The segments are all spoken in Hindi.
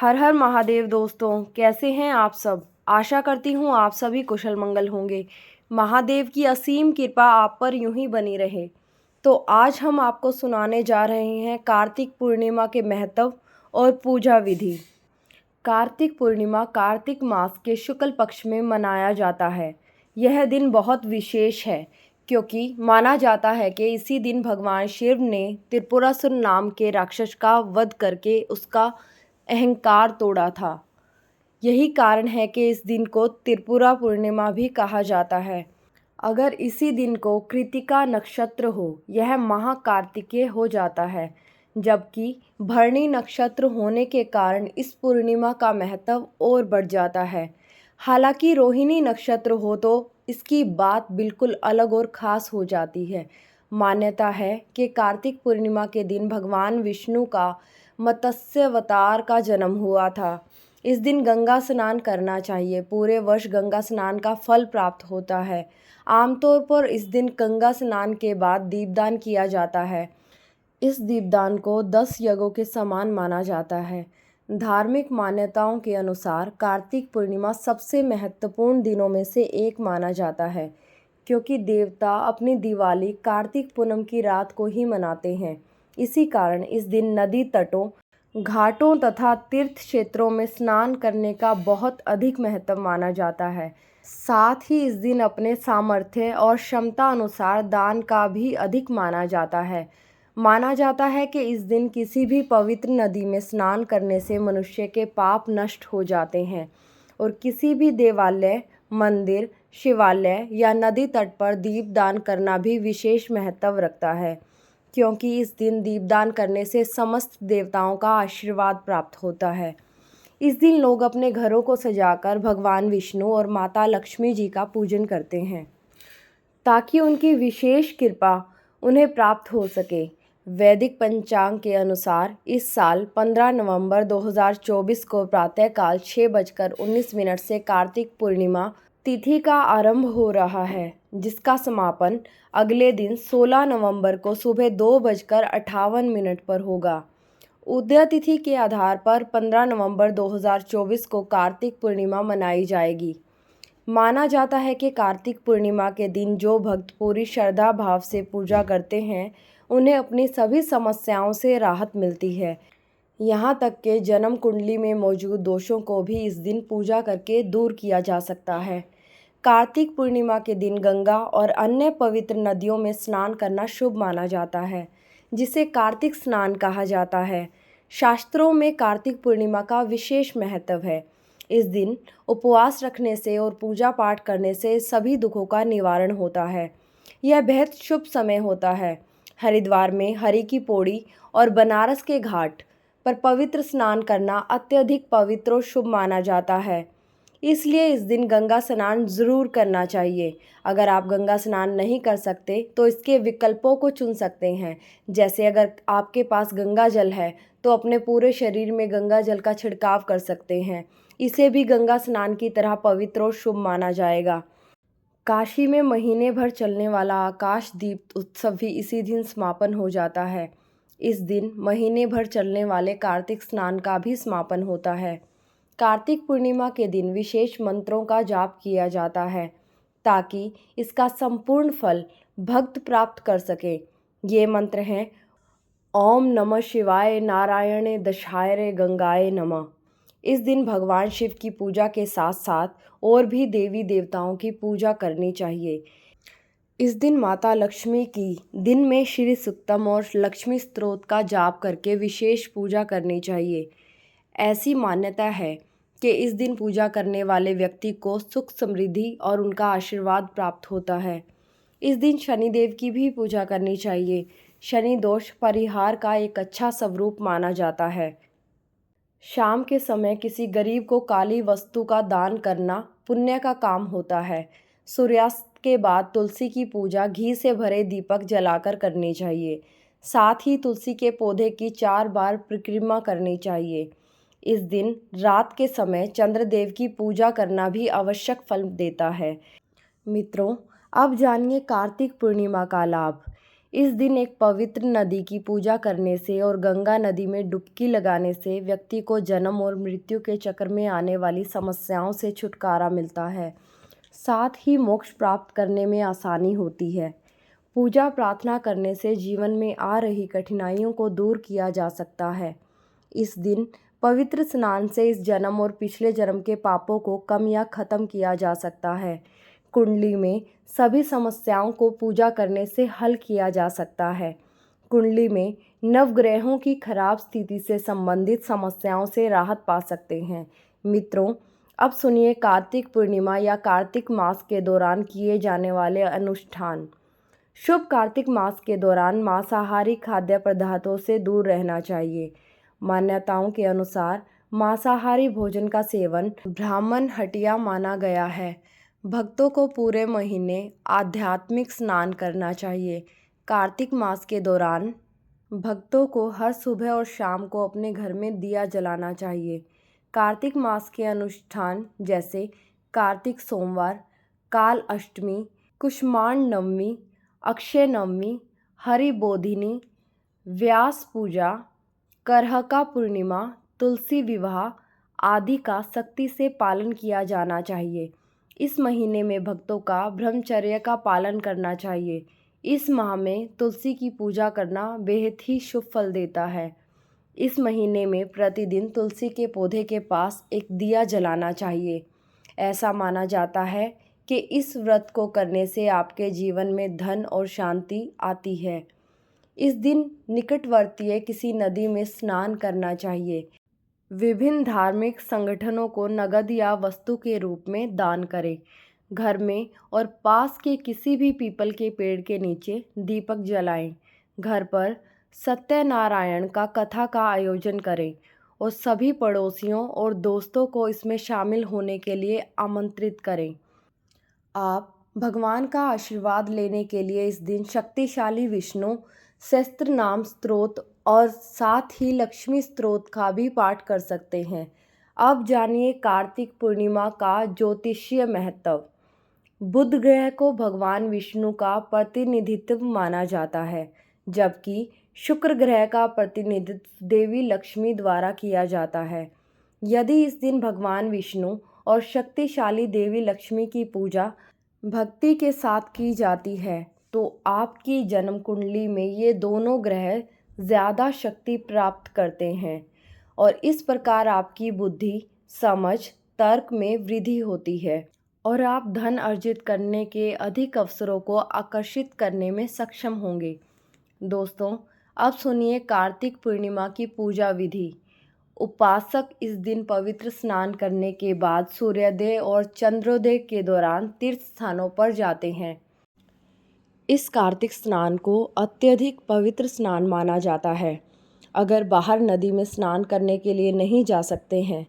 हर हर महादेव दोस्तों, कैसे हैं आप सब। आशा करती हूँ आप सभी कुशल मंगल होंगे। महादेव की असीम कृपा आप पर यूं ही बनी रहे। तो आज हम आपको सुनाने जा रहे हैं कार्तिक पूर्णिमा के महत्व और पूजा विधि। कार्तिक पूर्णिमा कार्तिक मास के शुक्ल पक्ष में मनाया जाता है। यह दिन बहुत विशेष है क्योंकि माना जाता है कि इसी दिन भगवान शिव ने त्रिपुरासुर नाम के राक्षस का वध करके उसका अहंकार तोड़ा था। यही कारण है कि इस दिन को त्रिपुरा पूर्णिमा भी कहा जाता है। अगर इसी दिन को कृतिका नक्षत्र हो, यह महाकार्तिकेय हो जाता है, जबकि भरणी नक्षत्र होने के कारण इस पूर्णिमा का महत्व और बढ़ जाता है। हालांकि रोहिणी नक्षत्र हो तो इसकी बात बिल्कुल अलग और ख़ास हो जाती है। मान्यता है कि कार्तिक पूर्णिमा के दिन भगवान विष्णु का मत्स्य अवतार का जन्म हुआ था। इस दिन गंगा स्नान करना चाहिए। पूरे वर्ष गंगा स्नान का फल प्राप्त होता है। आमतौर पर इस दिन गंगा स्नान के बाद दीपदान किया जाता है। इस दीपदान को 10 यज्ञों के समान माना जाता है। धार्मिक मान्यताओं के अनुसार कार्तिक पूर्णिमा सबसे महत्वपूर्ण दिनों में से एक माना जाता है, क्योंकि देवता अपनी दिवाली कार्तिक पूनम की रात को ही मनाते हैं। इसी कारण इस दिन नदी तटों, घाटों तथा तीर्थ क्षेत्रों में स्नान करने का बहुत अधिक महत्व माना जाता है। साथ ही इस दिन अपने सामर्थ्य और क्षमता अनुसार दान का भी अधिक माना जाता है। माना जाता है कि इस दिन किसी भी पवित्र नदी में स्नान करने से मनुष्य के पाप नष्ट हो जाते हैं और किसी भी देवालय, मंदिर, शिवालय या नदी तट पर दीपदान करना भी विशेष महत्व रखता है, क्योंकि इस दिन दीपदान करने से समस्त देवताओं का आशीर्वाद प्राप्त होता है। इस दिन लोग अपने घरों को सजाकर भगवान विष्णु और माता लक्ष्मी जी का पूजन करते हैं, ताकि उनकी विशेष कृपा उन्हें प्राप्त हो सके। वैदिक पंचांग के अनुसार इस साल 15 नवंबर 2024 को प्रातःकाल 6:19 से कार्तिक पूर्णिमा तिथि का आरंभ हो रहा है, जिसका समापन अगले दिन 16 नवंबर को सुबह 2:58 पर होगा। उदय तिथि के आधार पर 15 नवंबर 2024 को कार्तिक पूर्णिमा मनाई जाएगी। माना जाता है कि कार्तिक पूर्णिमा के दिन जो भक्त पूरी श्रद्धा भाव से पूजा करते हैं, उन्हें अपनी सभी समस्याओं से राहत मिलती है। यहाँ तक कि जन्म कुंडली में मौजूद दोषों को भी इस दिन पूजा करके दूर किया जा सकता है। कार्तिक पूर्णिमा के दिन गंगा और अन्य पवित्र नदियों में स्नान करना शुभ माना जाता है, जिसे कार्तिक स्नान कहा जाता है। शास्त्रों में कार्तिक पूर्णिमा का विशेष महत्व है। इस दिन उपवास रखने से और पूजा पाठ करने से सभी दुखों का निवारण होता है। यह बेहद शुभ समय होता है। हरिद्वार में हरि की पौड़ी और बनारस के घाट पर पवित्र स्नान करना अत्यधिक पवित्र और शुभ माना जाता है। इसलिए इस दिन गंगा स्नान ज़रूर करना चाहिए। अगर आप गंगा स्नान नहीं कर सकते तो इसके विकल्पों को चुन सकते हैं। जैसे अगर आपके पास गंगा जल है तो अपने पूरे शरीर में गंगा जल का छिड़काव कर सकते हैं। इसे भी गंगा स्नान की तरह पवित्र और शुभ माना जाएगा। काशी में महीने भर चलने वाला आकाश दीप उत्सव भी इसी दिन समापन हो जाता है। इस दिन महीने भर चलने वाले कार्तिक स्नान का भी समापन होता है। कार्तिक पूर्णिमा के दिन विशेष मंत्रों का जाप किया जाता है, ताकि इसका संपूर्ण फल भक्त प्राप्त कर सके। ये मंत्र हैं: ओम नमः शिवाय, नारायणे दशायरे, गंगाए नमः। इस दिन भगवान शिव की पूजा के साथ साथ और भी देवी देवताओं की पूजा करनी चाहिए। इस दिन माता लक्ष्मी की दिन में श्री सूक्तम और लक्ष्मी स्तोत्र का जाप करके विशेष पूजा करनी चाहिए। ऐसी मान्यता है कि इस दिन पूजा करने वाले व्यक्ति को सुख समृद्धि और उनका आशीर्वाद प्राप्त होता है। इस दिन शनिदेव की भी पूजा करनी चाहिए। शनि दोष परिहार का एक अच्छा स्वरूप माना जाता है। शाम के समय किसी गरीब को काली वस्तु का दान करना पुण्य का काम होता है। सूर्यास्त के बाद तुलसी की पूजा घी से भरे दीपक जलाकर करनी चाहिए। साथ ही तुलसी के पौधे की 4 बार परिक्रमा करनी चाहिए। इस दिन रात के समय चंद्रदेव की पूजा करना भी आवश्यक फल देता है। मित्रों, अब जानिए कार्तिक पूर्णिमा का लाभ। इस दिन एक पवित्र नदी की पूजा करने से और गंगा नदी में डुबकी लगाने से व्यक्ति को जन्म और मृत्यु के चक्र में आने वाली समस्याओं से छुटकारा मिलता है। साथ ही मोक्ष प्राप्त करने में आसानी होती है। पूजा प्रार्थना करने से जीवन में आ रही कठिनाइयों को दूर किया जा सकता है। इस दिन पवित्र स्नान से इस जन्म और पिछले जन्म के पापों को कम या खत्म किया जा सकता है। कुंडली में सभी समस्याओं को पूजा करने से हल किया जा सकता है। कुंडली में नवग्रहों की खराब स्थिति से संबंधित समस्याओं से राहत पा सकते हैं। मित्रों, अब सुनिए कार्तिक पूर्णिमा या कार्तिक मास के दौरान किए जाने वाले अनुष्ठान। शुभ कार्तिक मास के दौरान मांसाहारी खाद्य पदार्थों से दूर रहना चाहिए। मान्यताओं के अनुसार मांसाहारी भोजन का सेवन ब्राह्मण हत्या माना गया है। भक्तों को पूरे महीने आध्यात्मिक स्नान करना चाहिए। कार्तिक मास के दौरान भक्तों को हर सुबह और शाम को अपने घर में दिया जलाना चाहिए। कार्तिक मास के अनुष्ठान जैसे कार्तिक सोमवार, काल अष्टमी, कुष्मांड नवमी, अक्षय नवमी, हरिबोधिनी, व्यास पूजा, करहका पूर्णिमा, तुलसी विवाह आदि का सख्ती से पालन किया जाना चाहिए। इस महीने में भक्तों का ब्रह्मचर्य का पालन करना चाहिए। इस माह में तुलसी की पूजा करना बेहद ही शुभ फल देता है। इस महीने में प्रतिदिन तुलसी के पौधे के पास एक दिया जलाना चाहिए। ऐसा माना जाता है कि इस व्रत को करने से आपके जीवन में धन और शांति आती है। इस दिन निकटवर्तीय किसी नदी में स्नान करना चाहिए। विभिन्न धार्मिक संगठनों को नगद या वस्तु के रूप में दान करें। घर में और पास के किसी भी पीपल के पेड़ के नीचे दीपक जलाएं। घर पर सत्यनारायण का कथा का आयोजन करें और सभी पड़ोसियों और दोस्तों को इसमें शामिल होने के लिए आमंत्रित करें। आप भगवान का आशीर्वाद लेने के लिए इस दिन शक्तिशाली विष्णु सहस्त्र नाम स्तोत्र और साथ ही लक्ष्मी स्तोत्र का भी पाठ कर सकते हैं। अब जानिए कार्तिक पूर्णिमा का ज्योतिषीय महत्व। बुध ग्रह को भगवान विष्णु का प्रतिनिधित्व माना जाता है, जबकि शुक्र ग्रह का प्रतिनिधित्व देवी लक्ष्मी द्वारा किया जाता है। यदि इस दिन भगवान विष्णु और शक्तिशाली देवी लक्ष्मी की पूजा भक्ति के साथ की जाती है तो आपकी जन्म कुंडली में ये दोनों ग्रह ज़्यादा शक्ति प्राप्त करते हैं और इस प्रकार आपकी बुद्धि, समझ, तर्क में वृद्धि होती है और आप धन अर्जित करने के अधिक अवसरों को आकर्षित करने में सक्षम होंगे। दोस्तों, अब सुनिए कार्तिक पूर्णिमा की पूजा विधि। उपासक इस दिन पवित्र स्नान करने के बाद सूर्योदय और चंद्रोदय के दौरान तीर्थ स्थानों पर जाते हैं। इस कार्तिक स्नान को अत्यधिक पवित्र स्नान माना जाता है। अगर बाहर नदी में स्नान करने के लिए नहीं जा सकते हैं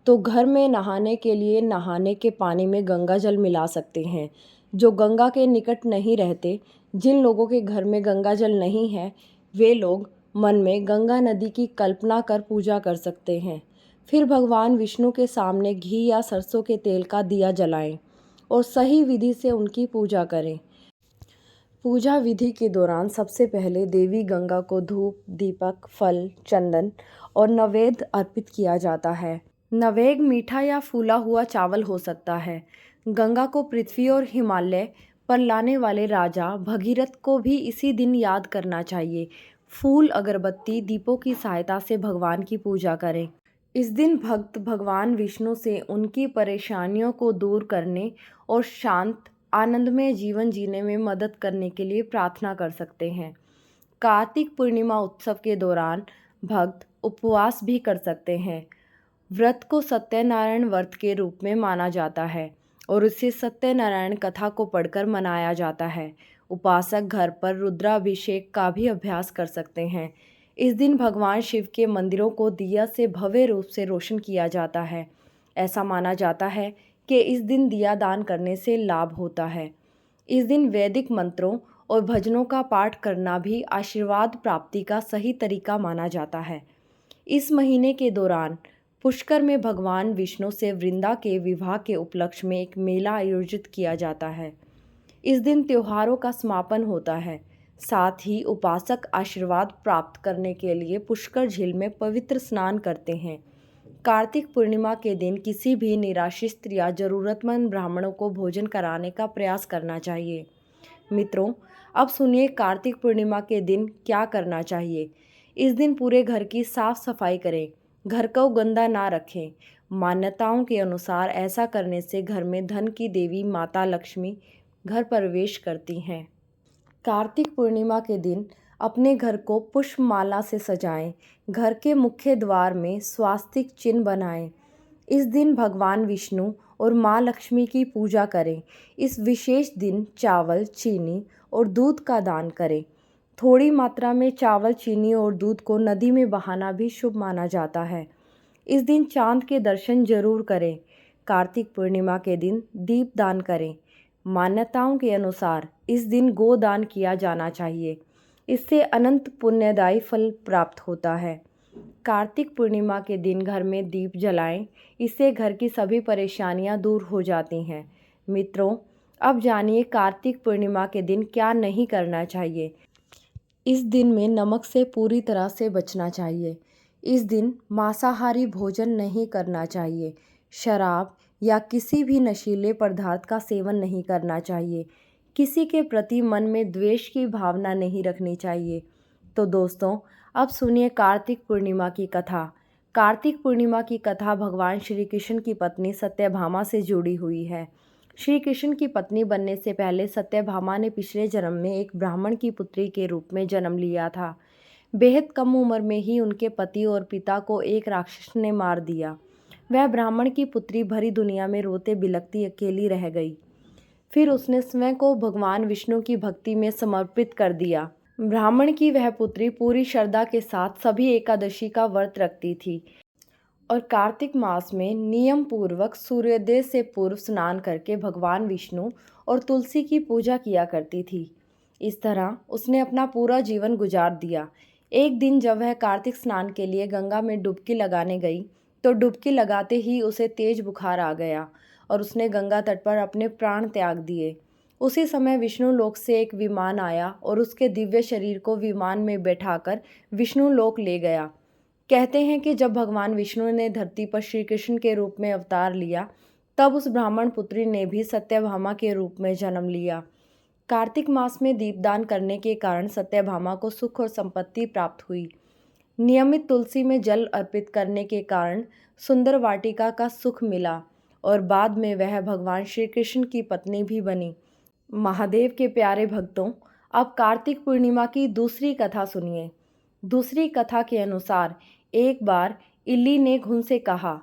तो घर में नहाने के लिए नहाने के पानी में गंगा जल मिला सकते हैं। जो गंगा के निकट नहीं रहते, जिन लोगों के घर में गंगा जल नहीं है, वे लोग मन में गंगा नदी की कल्पना कर पूजा कर सकते हैं। फिर भगवान विष्णु के सामने घी या सरसों के तेल का दिया जलाएं और सही विधि से उनकी पूजा करें। पूजा विधि के दौरान सबसे पहले देवी गंगा को धूप, दीपक, फल, चंदन और नैवेद्य अर्पित किया जाता है। नैवेद्य मीठा या फूला हुआ चावल हो सकता है। गंगा को पृथ्वी और हिमालय पर लाने वाले राजा भगीरथ को भी इसी दिन याद करना चाहिए। फूल, अगरबत्ती, दीपों की सहायता से भगवान की पूजा करें। इस दिन भक्त भगवान विष्णु से उनकी परेशानियों को दूर करने और शांत आनंदमय जीवन जीने में मदद करने के लिए प्रार्थना कर सकते हैं। कार्तिक पूर्णिमा उत्सव के दौरान भक्त उपवास भी कर सकते हैं। व्रत को सत्यनारायण व्रत के रूप में माना जाता है और इसे सत्यनारायण कथा को पढ़कर मनाया जाता है। उपासक घर पर रुद्राभिषेक का भी अभ्यास कर सकते हैं। इस दिन भगवान शिव के मंदिरों को दिया से भव्य रूप से रोशन किया जाता है। ऐसा माना जाता है कि इस दिन दिया दान करने से लाभ होता है। इस दिन वैदिक मंत्रों और भजनों का पाठ करना भी आशीर्वाद प्राप्ति का सही तरीका माना जाता है। इस महीने के दौरान पुष्कर में भगवान विष्णु से वृंदा के विवाह के उपलक्ष्य में एक मेला आयोजित किया जाता है। इस दिन त्योहारों का समापन होता है। साथ ही उपासक आशीर्वाद प्राप्त करने के लिए पुष्कर झील में पवित्र स्नान करते हैं। कार्तिक पूर्णिमा के दिन किसी भी निराश्रित या ज़रूरतमंद ब्राह्मणों को भोजन कराने का प्रयास करना चाहिए। मित्रों, अब सुनिए कार्तिक पूर्णिमा के दिन क्या करना चाहिए। इस दिन पूरे घर की साफ सफाई करें, घर को गंदा ना रखें। मान्यताओं के अनुसार ऐसा करने से घर में धन की देवी माता लक्ष्मी घर प्रवेश करती हैं। कार्तिक पूर्णिमा के दिन अपने घर को पुष्पमाला से सजाएं, घर के मुख्य द्वार में स्वास्तिक चिन्ह बनाएं। इस दिन भगवान विष्णु और माँ लक्ष्मी की पूजा करें। इस विशेष दिन चावल, चीनी और दूध का दान करें। थोड़ी मात्रा में चावल, चीनी और दूध को नदी में बहाना भी शुभ माना जाता है। इस दिन चांद के दर्शन जरूर करें। कार्तिक पूर्णिमा के दिन दीप दान करें। मान्यताओं के अनुसार इस दिन गोदान किया जाना चाहिए। इससे अनंत पुण्यदायी फल प्राप्त होता है। कार्तिक पूर्णिमा के दिन घर में दीप जलाएं, इससे घर की सभी परेशानियां दूर हो जाती हैं। मित्रों, अब जानिए कार्तिक पूर्णिमा के दिन क्या नहीं करना चाहिए। इस दिन में नमक से पूरी तरह से बचना चाहिए। इस दिन मांसाहारी भोजन नहीं करना चाहिए। शराब या किसी भी नशीले पदार्थ का सेवन नहीं करना चाहिए। किसी के प्रति मन में द्वेष की भावना नहीं रखनी चाहिए। तो दोस्तों, अब सुनिए कार्तिक पूर्णिमा की कथा। कार्तिक पूर्णिमा की कथा भगवान श्री कृष्ण की पत्नी सत्यभामा से जुड़ी हुई है। श्री कृष्ण की पत्नी बनने से पहले सत्यभामा ने पिछले जन्म में एक ब्राह्मण की पुत्री के रूप में जन्म लिया था। बेहद कम उम्र में ही उनके पति और पिता को एक राक्षस ने मार दिया। वह ब्राह्मण की पुत्री भरी दुनिया में रोते बिलखती अकेली रह गई। फिर उसने स्वयं को भगवान विष्णु की भक्ति में समर्पित कर दिया। ब्राह्मण की वह पुत्री पूरी श्रद्धा के साथ सभी एकादशी का व्रत रखती थी और कार्तिक मास में नियम पूर्वक सूर्योदय से पूर्व स्नान करके भगवान विष्णु और तुलसी की पूजा किया करती थी। इस तरह उसने अपना पूरा जीवन गुजार दिया। एक दिन जब वह कार्तिक स्नान के लिए गंगा में डुबकी लगाने गई तो डुबकी लगाते ही उसे तेज बुखार आ गया और उसने गंगा तट पर अपने प्राण त्याग दिए। उसी समय विष्णु लोक से एक विमान आया और उसके दिव्य शरीर को विमान में बैठाकर विष्णु लोक ले गया। कहते हैं कि जब भगवान विष्णु ने धरती पर श्री कृष्ण के रूप में अवतार लिया, तब उस ब्राह्मण पुत्री ने भी सत्यभामा के रूप में जन्म लिया। कार्तिक मास में दीपदान करने के कारण सत्यभामा को सुख और संपत्ति प्राप्त हुई। नियमित तुलसी में जल अर्पित करने के कारण सुंदर वाटिका का सुख मिला और बाद में वह भगवान श्री कृष्ण की पत्नी भी बनी। महादेव के प्यारे भक्तों, अब कार्तिक पूर्णिमा की दूसरी कथा सुनिए। दूसरी कथा के अनुसार एक बार इल्ली ने घुन से कहा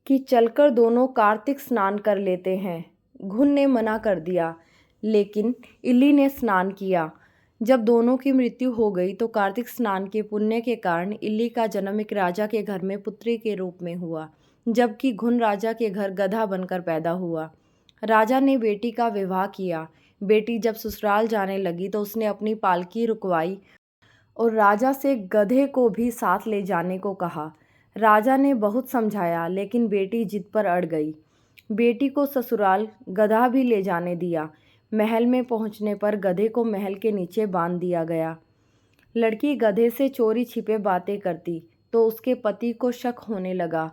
कि चलकर दोनों कार्तिक स्नान कर लेते हैं। घुन ने मना कर दिया, लेकिन इल्ली ने स्नान किया। जब दोनों की मृत्यु हो गई तो कार्तिक स्नान के पुण्य के कारण इल्ली का जन्म एक राजा के घर में पुत्री के रूप में हुआ, जबकि घुन राजा के घर गधा बनकर पैदा हुआ। राजा ने बेटी का विवाह किया। बेटी जब ससुराल जाने लगी तो उसने अपनी पालकी रुकवाई और राजा से गधे को भी साथ ले जाने को कहा। राजा ने बहुत समझाया, लेकिन बेटी जिद पर अड़ गई। बेटी को ससुराल गधा भी ले जाने दिया। महल में पहुंचने पर गधे को महल के नीचे बांध दिया गया। लड़की गधे से चोरी छिपे बातें करती तो उसके पति को शक होने लगा।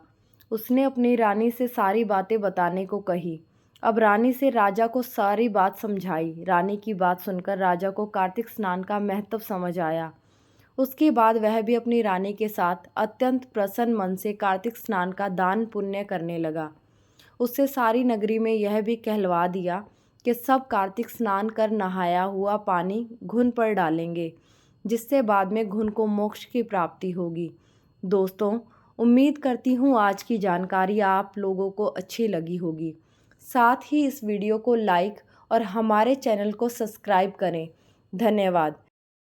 उसने अपनी रानी से सारी बातें बताने को कही। अब रानी से राजा को सारी बात समझाई। रानी की बात सुनकर राजा को कार्तिक स्नान का महत्व समझ आया। उसके बाद वह भी अपनी रानी के साथ अत्यंत प्रसन्न मन से कार्तिक स्नान का दान पुण्य करने लगा। उससे सारी नगरी में यह भी कहलवा दिया कि सब कार्तिक स्नान कर नहाया हुआ पानी घुन पर डालेंगे, जिससे बाद में घुन को मोक्ष की प्राप्ति होगी। दोस्तों, उम्मीद करती हूँ आज की जानकारी आप लोगों को अच्छी लगी होगी। साथ ही इस वीडियो को लाइक और हमारे चैनल को सब्सक्राइब करें। धन्यवाद।